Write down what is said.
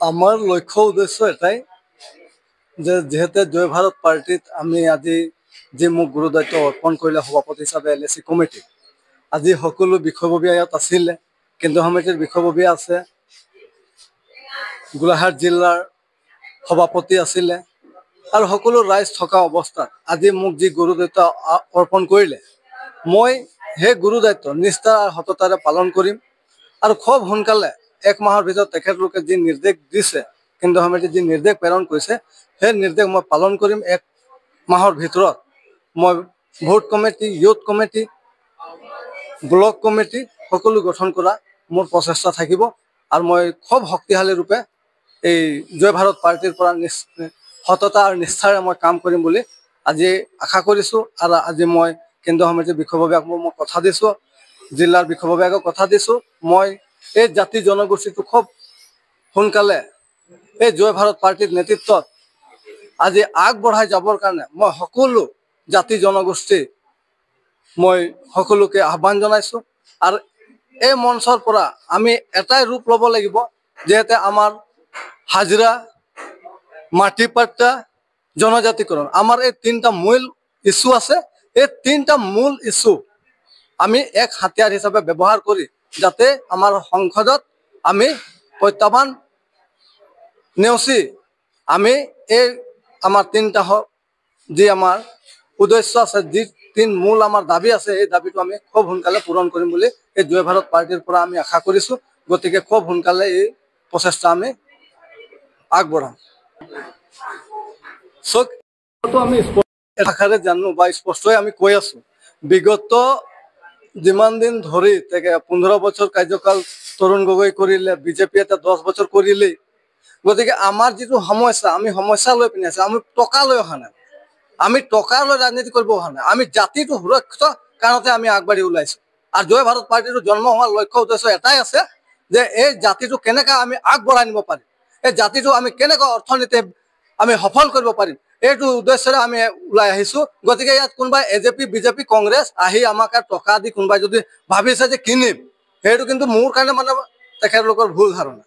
আমাৰ লক্ষ্য উদ্দেশ্য এটাই যে যিহেতু জয় ভাৰত পাৰ্টিত আমি আজি যি মোক গুৰু দায়িত্ব অৰ্পণ কৰিলে সভাপতি হিচাপে LAC কমিটি, আজি সকলো বিষয়ববীয়া ইয়াত আছিলে, কেন্দ্ৰীয় সমিতিৰ বিষয়ববীয়া আছে, গোলাঘাট জিলাৰ সভাপতি আছিলে আৰু সকলো ৰাইজ থকা অৱস্থাত আজি মোক যি গুৰু দায়িত্ব অৰ্পণ কৰিলে, মই সেই গুৰু দায়িত্ব নিষ্ঠা আৰু সততাৰে পালন কৰিম আৰু খুব সোনকালে 1 মাহৰ ভিতৰত তেখেতলোকে যি নিৰ্দেশ দিছে, কেন্দ্ৰীয় সমিতিয়ে যি নিৰ্দেশ প্ৰেৰণ কৰিছে, সেই নিৰ্দেশ মই পালন কৰিম। 1 মাহৰ ভিতৰত মই vote committee, youth committee, block committee সকলো গঠন কৰা মোৰ প্ৰচেষ্টা থাকিব আৰু মই খুব শক্তিশালী ৰূপে এই জয় ভাৰত পাৰ্টিৰ পৰা সততা আৰু নিষ্ঠাৰে মই কাম কৰিম বুলি আজি আশা কৰিছোঁ। আৰু আজি মই কেন্দ্ৰীয় সমিতিৰ বিষয়ববীয়াক মই কথা দিছোঁ, জিলাৰ বিষয়ববীয়াকক কথা দিছোঁ, মই এই জাতি জনগোষ্ঠীটো খুব সোনকালে এই জয় ভাৰত পাৰ্টিৰ নেতৃত্বত আজি আগবঢ়াই যাবৰ কাৰণে মই সকলো জাতি জনগোষ্ঠী মই সকলোকে আহ্বান জনাইছোঁ। আৰু এই মঞ্চৰ পৰা আমি এটাই ৰূপ ল'ব লাগিব, যিহেতু আমাৰ হাজিৰা, মাটি পাট্টা, জনজাতিকৰণ, আমাৰ এই 3টা মূল ইছ্যু আছে। এই 3টা মূল ইছ্যু আমি এক হাতিয়াৰ হিচাপে ব্যৱহাৰ কৰি যাতে আমাৰ সংসদত আমি প্ৰত্যাহ্বান নেওচি আমি এই আমাৰ 3টা যি আমাৰ উদ্দেশ্য আছে, যি 3 মূল আমাৰ দাবী আছে, এই দাবীটো আমি খুব সোনকালে পূৰণ কৰিম বুলি এই জয় ভাৰত পাৰ্টিৰ পৰা আমি আশা কৰিছোঁ। গতিকে খুব সোনকালে এই প্ৰচেষ্টা আমি আগবঢ়াম। আমি ভাষাৰে জানো বা স্পষ্টই আমি কৈ আছো, বিগত যিমান দিন ধৰি 15 বছৰ কাৰ্যকাল তৰুণ গগৈ কৰিলে, বিজেপি এটা 10 বছৰ কৰিলেই। গতিকে আমাৰ যিটো সমস্যা, আমি সমস্যা লৈ পিনে আছো, আমি টকা লৈ অহা নাই, আমি টকা লৈ ৰাজনীতি কৰিব অহা নাই, আমি জাতিটো সুৰক্ষিত কাৰণতে আমি আগবাঢ়ি ওলাইছো। আৰু জয় ভাৰত পাৰ্টিটো জন্ম হোৱাৰ লক্ষ্য উদ্দেশ্য এটাই আছে যে এই জাতিটো কেনেকৈ আমি আগবঢ়াই নিব পাৰিম, এই জাতিটো আমি কেনেকৈ অৰ্থনীতি আমি সফল কৰিব পাৰিম, এইটো উদ্দেশ্যৰে আমি ওলাই আহিছোঁ। গতিকে ইয়াত কোনোবাই AJP, BJP, কংগ্ৰেছ আহি আমাক টকা দি কোনোবাই যদি ভাবিছে যে কিনিম, সেইটো কিন্তু মোৰ কাৰণে মানে তেখেতলোকৰ ভুল ধাৰণা।